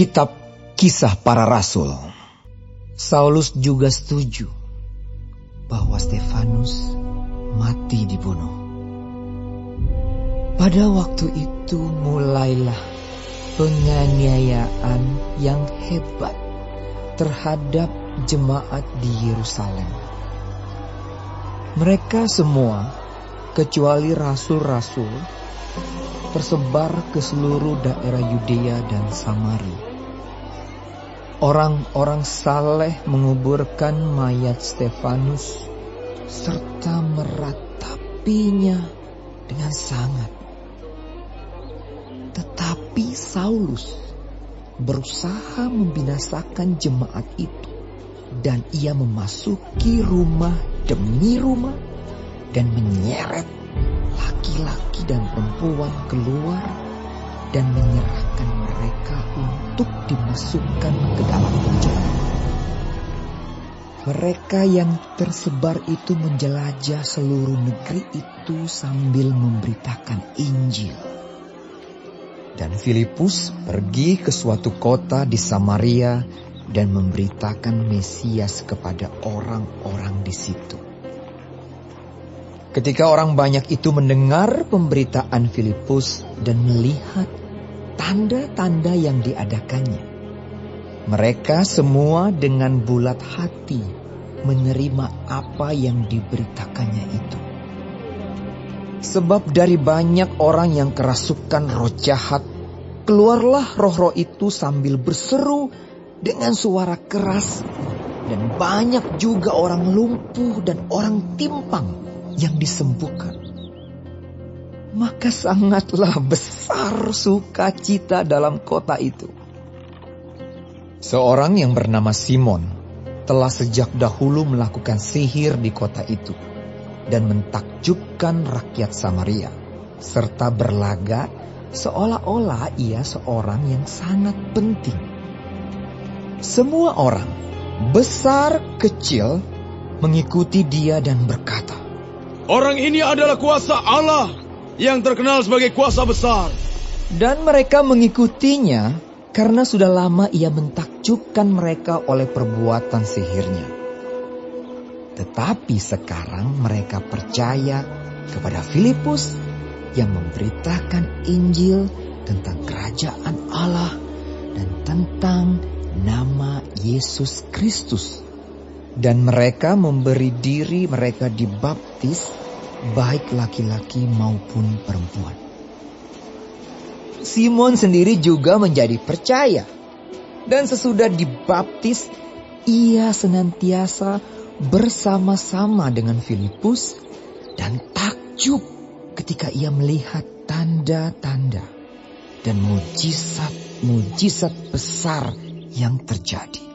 Kitab Kisah Para Rasul. Saulus juga setuju bahwa Stefanus mati dibunuh. Pada waktu itu mulailah penganiayaan yang hebat terhadap jemaat di Yerusalem. Mereka semua, kecuali rasul-rasul, tersebar ke seluruh daerah Yudea dan Samaria. Orang-orang saleh menguburkan mayat Stefanus serta meratapinya dengan sangat. Tetapi Saulus berusaha membinasakan jemaat itu, dan ia memasuki rumah demi rumah dan menyeret laki-laki dan perempuan keluar dan menyerahkan mereka untuk dimasukkan ke dalam penjara. Mereka yang tersebar itu menjelajah seluruh negeri itu sambil memberitakan Injil. Dan Filipus pergi ke suatu kota di Samaria dan memberitakan Mesias kepada orang-orang di situ. Ketika orang banyak itu mendengar pemberitaan Filipus dan melihat tanda-tanda yang diadakannya, mereka semua dengan bulat hati menerima apa yang diberitakannya itu. Sebab dari banyak orang yang kerasukan roh jahat, keluarlah roh-roh itu sambil berseru dengan suara keras, dan banyak juga orang lumpuh dan orang timpang yang disembuhkan. Maka sangatlah besar sukacita dalam kota itu. Seorang yang bernama Simon telah sejak dahulu melakukan sihir di kota itu dan mentakjubkan rakyat Samaria, serta berlagak seolah-olah ia seorang yang sangat penting. Semua orang, besar kecil, mengikuti dia dan berkata, "Orang ini adalah kuasa Allah yang terkenal sebagai kuasa besar." Dan mereka mengikutinya karena sudah lama ia mentakjubkan mereka oleh perbuatan sihirnya. Tetapi sekarang mereka percaya kepada Filipus yang memberitakan Injil tentang kerajaan Allah dan tentang nama Yesus Kristus. Dan mereka memberi diri mereka dibaptis, baik laki-laki maupun perempuan. Simon sendiri juga menjadi percaya. Dan sesudah dibaptis, ia senantiasa bersama-sama dengan Filipus dan takjub ketika ia melihat tanda-tanda dan mujizat-mujizat besar yang terjadi.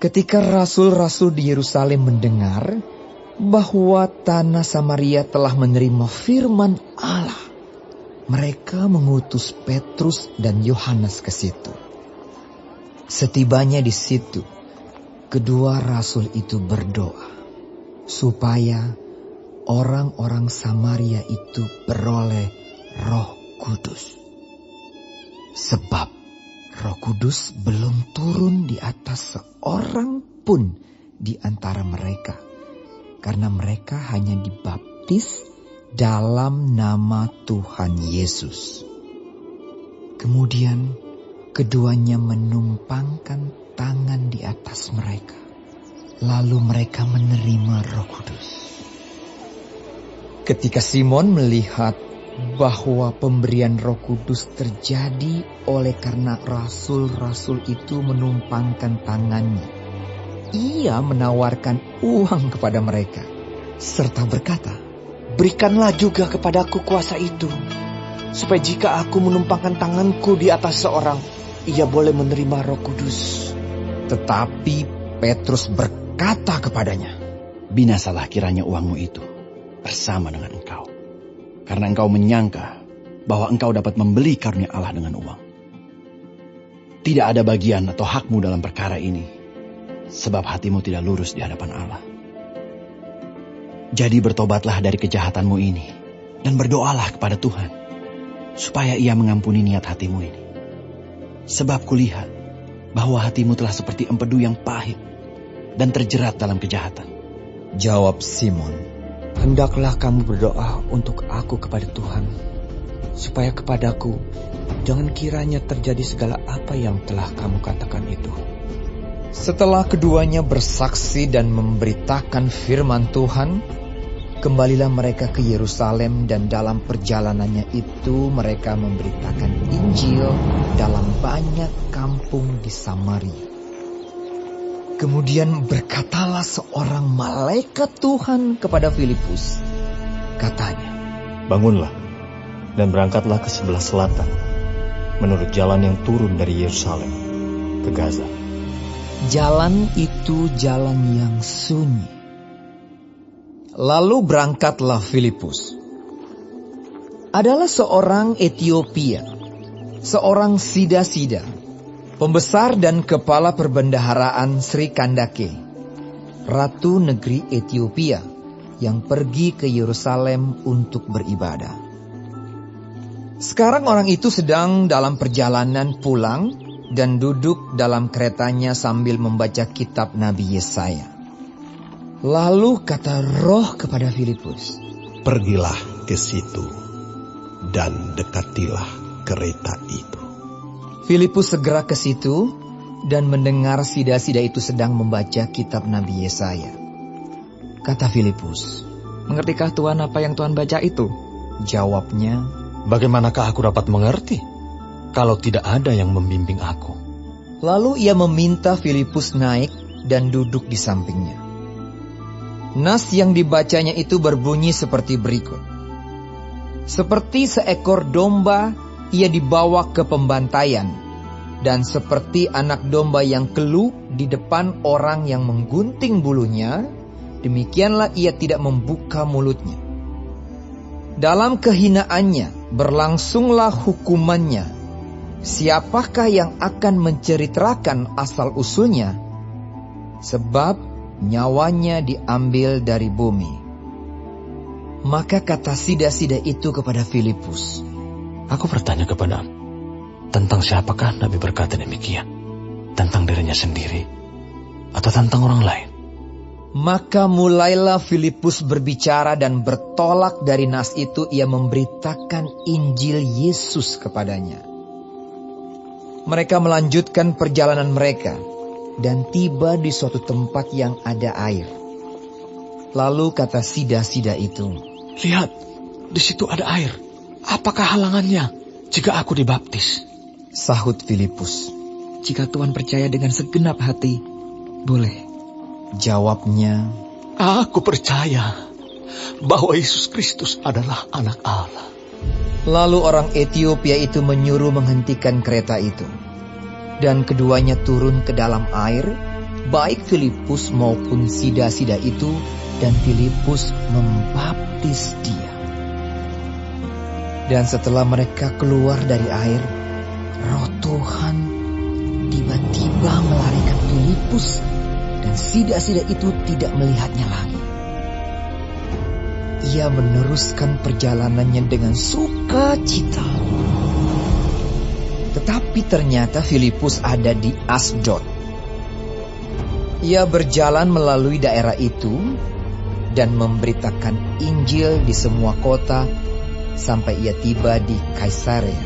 Ketika rasul-rasul di Yerusalem mendengar bahwa tanah Samaria telah menerima firman Allah, mereka mengutus Petrus dan Yohanes ke situ. Setibanya di situ, kedua rasul itu berdoa supaya orang-orang Samaria itu beroleh Roh Kudus. Sebab Roh Kudus belum turun di atas seorang pun di antara mereka, karena mereka hanya dibaptis dalam nama Tuhan Yesus. Kemudian keduanya menumpangkan tangan di atas mereka, lalu mereka menerima Roh Kudus. Ketika Simon melihat bahwa pemberian Roh Kudus terjadi oleh karena rasul-rasul itu menumpangkan tangannya, ia menawarkan uang kepada mereka serta berkata, "Berikanlah juga kepadaku kuasa itu, supaya jika aku menumpangkan tanganku di atas seorang, ia boleh menerima Roh Kudus." Tetapi Petrus berkata kepadanya, "Binasalah kiranya uangmu itu bersama dengan engkau, karena engkau menyangka bahwa engkau dapat membeli karunia Allah dengan uang. Tidak ada bagian atau hakmu dalam perkara ini, sebab hatimu tidak lurus di hadapan Allah. Jadi bertobatlah dari kejahatanmu ini, dan berdoalah kepada Tuhan, supaya ia mengampuni niat hatimu ini. Sebab kulihat bahwa hatimu telah seperti empedu yang pahit dan terjerat dalam kejahatan. Jawab Simon, hendaklah kamu berdoa untuk aku kepada Tuhan, supaya kepadaku jangan kiranya terjadi segala apa yang telah kamu katakan itu. Setelah keduanya bersaksi dan memberitakan firman Tuhan, kembalilah mereka ke Yerusalem, dan dalam perjalanannya itu mereka memberitakan Injil dalam banyak kampung di Samaria. Kemudian berkatalah seorang malaikat Tuhan kepada Filipus. Katanya, bangunlah dan berangkatlah ke sebelah selatan, menurut jalan yang turun dari Yerusalem ke Gaza. Jalan itu jalan yang sunyi. Lalu berangkatlah Filipus. Adalah seorang Etiopia, seorang Sida-Sida, pembesar dan kepala perbendaharaan Sri Kandake, ratu negeri Etiopia yang pergi ke Yerusalem untuk beribadah. Sekarang orang itu sedang dalam perjalanan pulang dan duduk dalam keretanya sambil membaca kitab Nabi Yesaya. Lalu kata Roh kepada Filipus, pergilah ke situ dan dekatilah kereta itu. Filipus segera ke situ dan mendengar Sida-Sida itu sedang membaca kitab Nabi Yesaya. Kata Filipus, mengertikah Tuhan apa yang Tuhan baca itu? Jawabnya, bagaimanakah aku dapat mengerti kalau tidak ada yang membimbing aku? Lalu ia meminta Filipus naik dan duduk di sampingnya. Nas yang dibacanya itu berbunyi seperti berikut. Seperti seekor domba ia dibawa ke pembantaian, dan seperti anak domba yang keluh di depan orang yang menggunting bulunya, demikianlah ia tidak membuka mulutnya. Dalam kehinaannya berlangsunglah hukumannya. Siapakah yang akan menceritakan asal-usulnya? Sebab nyawanya diambil dari bumi. Maka kata Sida-Sida itu kepada Filipus, aku bertanya kepadamu, tentang siapakah Nabi berkata demikian? Tentang dirinya sendiri atau tentang orang lain? Maka mulailah Filipus berbicara, dan bertolak dari nas itu ia memberitakan Injil Yesus kepadanya. Mereka melanjutkan perjalanan mereka dan tiba di suatu tempat yang ada air. Lalu kata Sida-Sida itu, lihat, di situ ada air. Apakah halangannya jika aku dibaptis? Sahut Filipus, jika Tuhan percaya dengan segenap hati, boleh. Jawabnya, aku percaya bahwa Yesus Kristus adalah anak Allah. Lalu orang Etiopia itu menyuruh menghentikan kereta itu, dan keduanya turun ke dalam air, baik Filipus maupun Sida-Sida itu, dan Filipus membaptis dia. Dan setelah mereka keluar dari air, Roh Tuhan tiba-tiba melarikan Filipus, dan Sida-Sida itu tidak melihatnya lagi. Ia meneruskan perjalanannya dengan sukacita. Tetapi ternyata Filipus ada di Asdod. Ia berjalan melalui daerah itu dan memberitakan Injil di semua kota sampai ia tiba di Kaisarea.